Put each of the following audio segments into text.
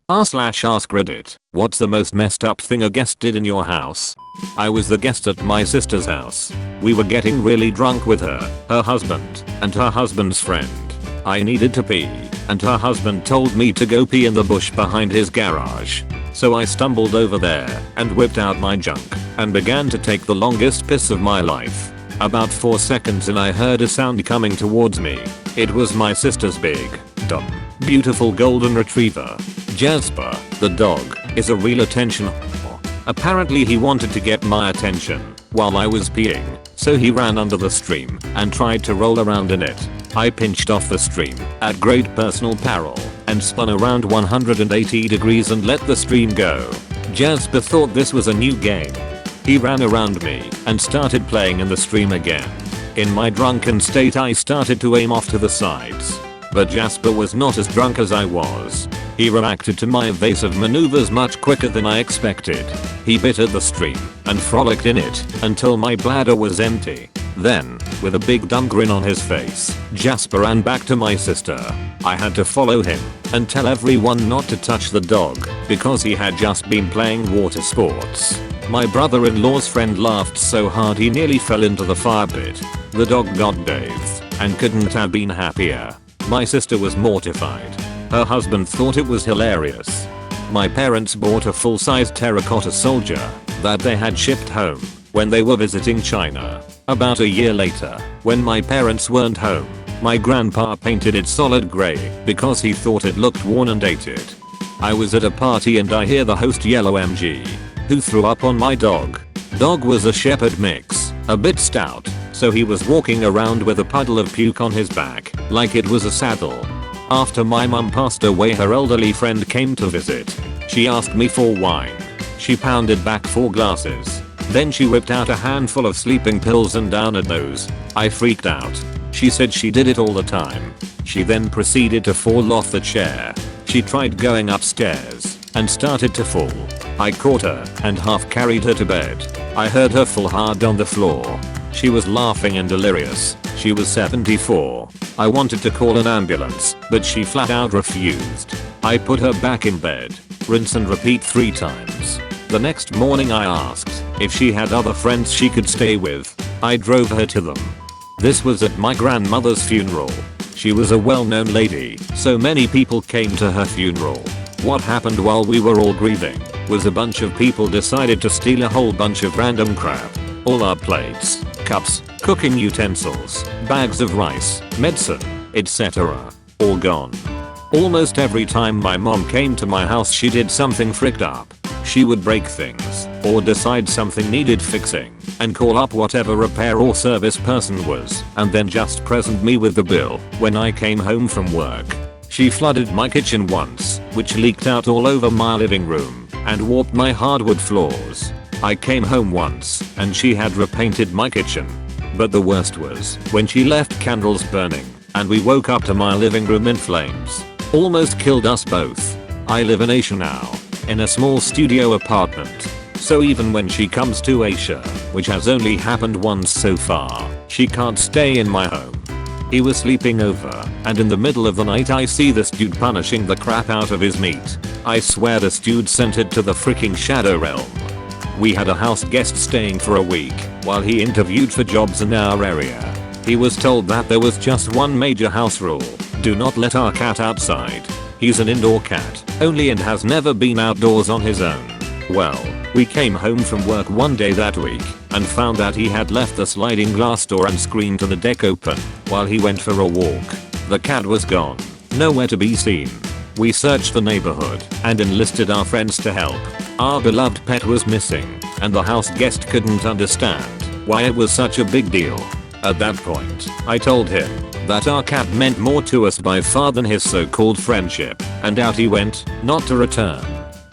r/AskReddit. What's the most messed up thing a guest did in your house? I was the guest at my sister's house. We were getting really drunk with her husband, and her husband's friend. I needed to pee, and her husband told me to go pee in the bush behind his garage. So I stumbled over there and whipped out my junk and began to take the longest piss of my life. About 4 seconds and I heard a sound coming towards me. It was my sister's big, dumb, beautiful golden retriever. Jasper, the dog, is a real attention whore. Apparently he wanted to get my attention while I was peeing, so he ran under the stream and tried to roll around in it. I pinched off the stream at great personal peril and spun around 180 degrees and let the stream go. Jasper thought this was a new game. He ran around me and started playing in the stream again. In my drunken state I started to aim off to the sides. But Jasper was not as drunk as I was. He reacted to my evasive maneuvers much quicker than I expected. He bit at the stream and frolicked in it until my bladder was empty. Then, with a big dumb grin on his face, Jasper ran back to my sister. I had to follow him and tell everyone not to touch the dog because he had just been playing water sports. My brother-in-law's friend laughed so hard he nearly fell into the fire pit. The dog got bathed and couldn't have been happier. My sister was mortified. Her husband thought it was hilarious. My parents bought a full-size terracotta soldier that they had shipped home when they were visiting China. About a year later, when my parents weren't home, my grandpa painted it solid gray because he thought it looked worn and dated. I was at a party and I hear the host yell OMG, who threw up on my dog. Dog was a shepherd mix, a bit stout, so he was walking around with a puddle of puke on his back, like it was a saddle. After my mum passed away, her elderly friend came to visit. She asked me for wine. She pounded back 4 glasses. Then she whipped out a handful of sleeping pills and downed those. I freaked out. She said she did it all the time. She then proceeded to fall off the chair. She tried going upstairs and started to fall. I caught her and half carried her to bed. I heard her fall hard on the floor. She was laughing and delirious. She was 74. I wanted to call an ambulance, but she flat out refused. I put her back in bed. Rinse and repeat 3 times. The next morning I asked if she had other friends she could stay with. I drove her to them. This was at my grandmother's funeral. She was a well-known lady, so many people came to her funeral. What happened while we were all grieving was a bunch of people decided to steal a whole bunch of random crap. All our plates, cups, cooking utensils, bags of rice, medicine, etc. all gone. Almost every time my mom came to my house she did something fricked up. She would break things or decide something needed fixing and call up whatever repair or service person was and then just present me with the bill when I came home from work. She flooded my kitchen once, which leaked out all over my living room and warped my hardwood floors. I came home once and she had repainted my kitchen. But the worst was when she left candles burning and we woke up to my living room in flames. Almost killed us both. I live in Asia now, in a small studio apartment. So even when she comes to Asia, which has only happened once so far, she can't stay in my home. He was sleeping over, and in the middle of the night I see this dude punishing the crap out of his meat. I swear this dude sent it to the freaking shadow realm. We had a house guest staying for a week while he interviewed for jobs in our area. He was told that there was just one major house rule: do not let our cat outside. He's an indoor cat only and has never been outdoors on his own. Well, we came home from work one day that week and found that he had left the sliding glass door and screen to the deck open while he went for a walk. The cat was gone, nowhere to be seen. We searched the neighborhood and enlisted our friends to help. Our beloved pet was missing, and the house guest couldn't understand why it was such a big deal. At that point, I told him that our cat meant more to us by far than his so-called friendship, and out he went, not to return.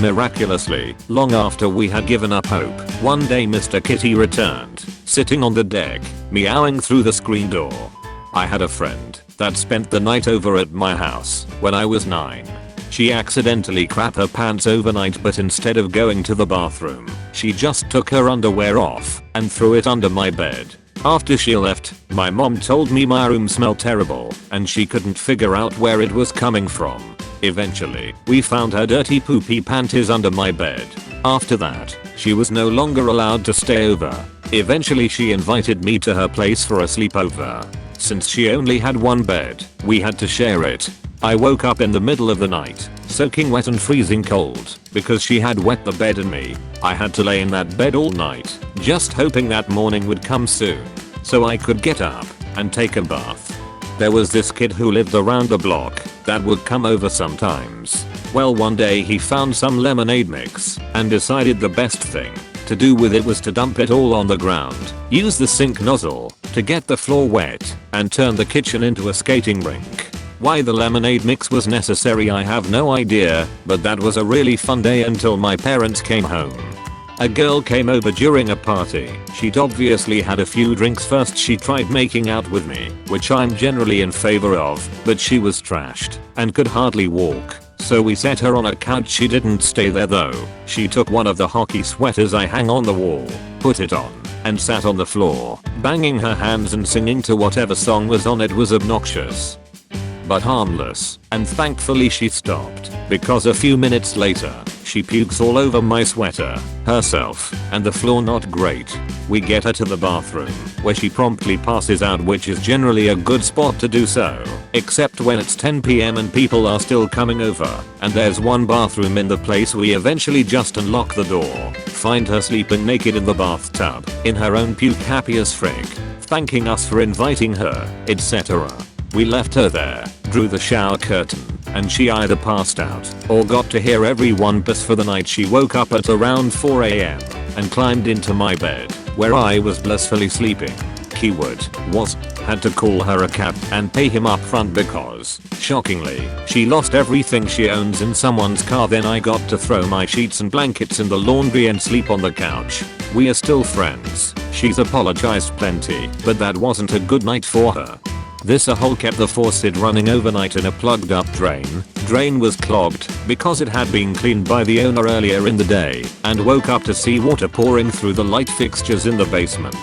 Miraculously, long after we had given up hope, one day Mr. Kitty returned, sitting on the deck, meowing through the screen door. I had a friend that spent the night over at my house when I was 9. She accidentally crapped her pants overnight, but instead of going to the bathroom, she just took her underwear off and threw it under my bed. After she left, my mom told me my room smelled terrible and she couldn't figure out where it was coming from. Eventually, we found her dirty poopy panties under my bed. After that, she was no longer allowed to stay over. Eventually she invited me to her place for a sleepover. Since she only had one bed, we had to share it. I woke up in the middle of the night, soaking wet and freezing cold, because she had wet the bed and me. I had to lay in that bed all night, just hoping that morning would come soon, so I could get up and take a bath. There was this kid who lived around the block that would come over sometimes. Well, one day he found some lemonade mix and decided the best thing to do with it was to dump it all on the ground, use the sink nozzle to get the floor wet, and turn the kitchen into a skating rink. Why the lemonade mix was necessary I have no idea, but that was a really fun day until my parents came home. A girl came over during a party. She'd obviously had a few drinks first. She tried making out with me, which I'm generally in favor of, but she was trashed and could hardly walk. So we set her on a couch. She didn't stay there though. She took one of the hockey sweaters I hang on the wall, put it on, and sat on the floor, banging her hands and singing to whatever song was on. It was obnoxious, but harmless, and thankfully she stopped, because a few minutes later, she pukes all over my sweater, herself, and the floor. Not great. We get her to the bathroom, where she promptly passes out, which is generally a good spot to do so, except when it's 10 PM and people are still coming over, and there's one bathroom in the place. We eventually just unlock the door, find her sleeping naked in the bathtub, in her own puke, happy as frick, thanking us for inviting her, etc. We left her there, drew the shower curtain, and she either passed out or got to hear everyone piss for the night. She woke up at around 4 AM and climbed into my bed, where I was blissfully sleeping. Keyword was, had to call her a cab and pay him up front because, shockingly, she lost everything she owns in someone's car. Then I got to throw my sheets and blankets in the laundry and sleep on the couch. We are still friends. She's apologized plenty, but that wasn't a good night for her. This a-hole kept the faucet running overnight in a plugged up drain. Drain was clogged because it had been cleaned by the owner earlier in the day, and woke up to see water pouring through the light fixtures in the basement.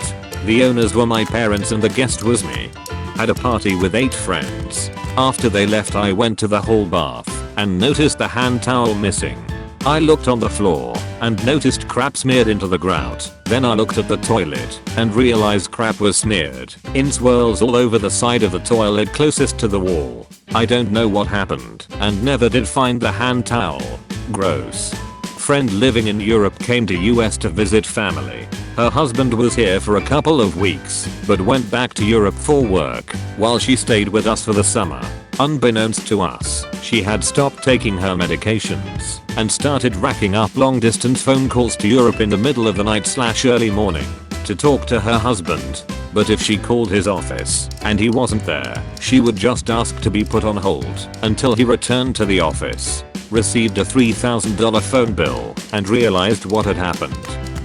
The owners were my parents and the guest was me. Had a party with 8 friends. After they left I went to the whole bath and noticed the hand towel missing. I looked on the floor and noticed crap smeared into the grout. Then I looked at the toilet and realized crap was smeared in swirls all over the side of the toilet closest to the wall. I don't know what happened and never did find the hand towel. Gross. Friend living in Europe came to US to visit family. Her husband was here for a couple of weeks, but went back to Europe for work while she stayed with us for the summer. Unbeknownst to us, she had stopped taking her medications and started racking up long distance phone calls to Europe in the middle of the night/early morning to talk to her husband. But if she called his office and he wasn't there, she would just ask to be put on hold until he returned to the office. Received a $3,000 phone bill and realized what had happened.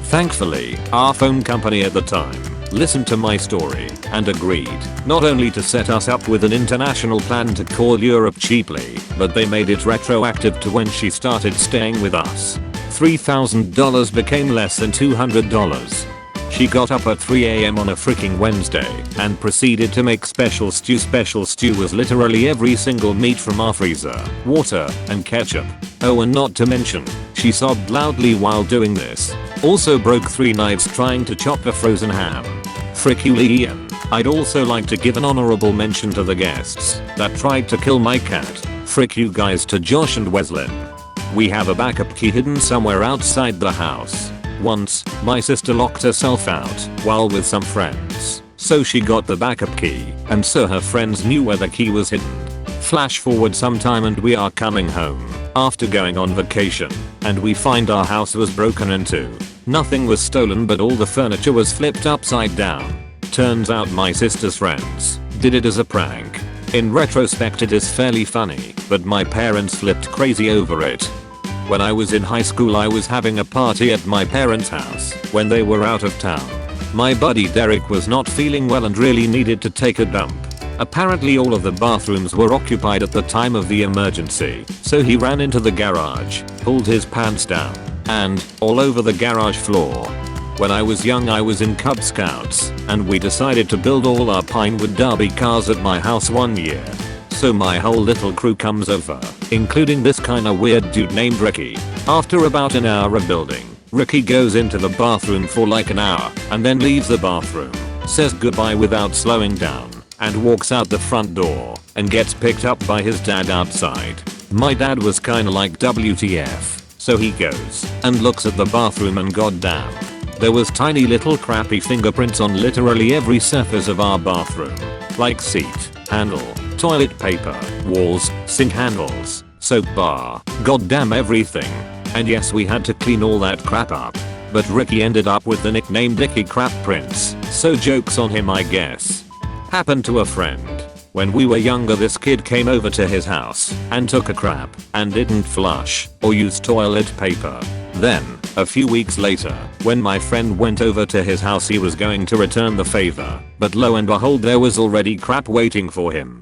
Thankfully, our phone company at the time listened to my story and agreed not only to set us up with an international plan to call Europe cheaply, but they made it retroactive to when she started staying with us. $3,000 became less than $200. She got up at 3 AM on a freaking Wednesday and proceeded to make special stew. Special stew was literally every single meat from our freezer, water, and ketchup. Oh, and not to mention, she sobbed loudly while doing this. Also broke 3 knives trying to chop a frozen ham. Frick you, Ian. I'd also like to give an honorable mention to the guests that tried to kill my cat. Frick you guys to Josh and Wesley. We have a backup key hidden somewhere outside the house. Once, my sister locked herself out while with some friends, so she got the backup key, and so her friends knew where the key was hidden. Flash forward some time and we are coming home after going on vacation, and we find our house was broken into. Nothing was stolen, but all the furniture was flipped upside down. Turns out my sister's friends did it as a prank. In retrospect it is fairly funny, but my parents flipped crazy over it. When I was in high school I was having a party at my parents' house when they were out of town. My buddy Derek was not feeling well and really needed to take a dump. Apparently all of the bathrooms were occupied at the time of the emergency, so he ran into the garage, pulled his pants down, and all over the garage floor. When I was young I was in Cub Scouts, and we decided to build all our Pinewood Derby cars at my house one year. So my whole little crew comes over, including this kinda weird dude named Ricky. After about an hour of building, Ricky goes into the bathroom for like an hour and then leaves the bathroom, says goodbye without slowing down, and walks out the front door and gets picked up by his dad outside. My dad was kinda like WTF, so he goes and looks at the bathroom and goddamn, there was tiny little crappy fingerprints on literally every surface of our bathroom. Like seat, handle, toilet paper, walls, sink handles, soap bar, goddamn everything. And yes, we had to clean all that crap up. But Ricky ended up with the nickname Dicky Crap Prince, so jokes on him I guess. Happened to a friend. When we were younger, this kid came over to his house and took a crap and didn't flush or use toilet paper. Then, a few weeks later, when my friend went over to his house, he was going to return the favor, but lo and behold, there was already crap waiting for him.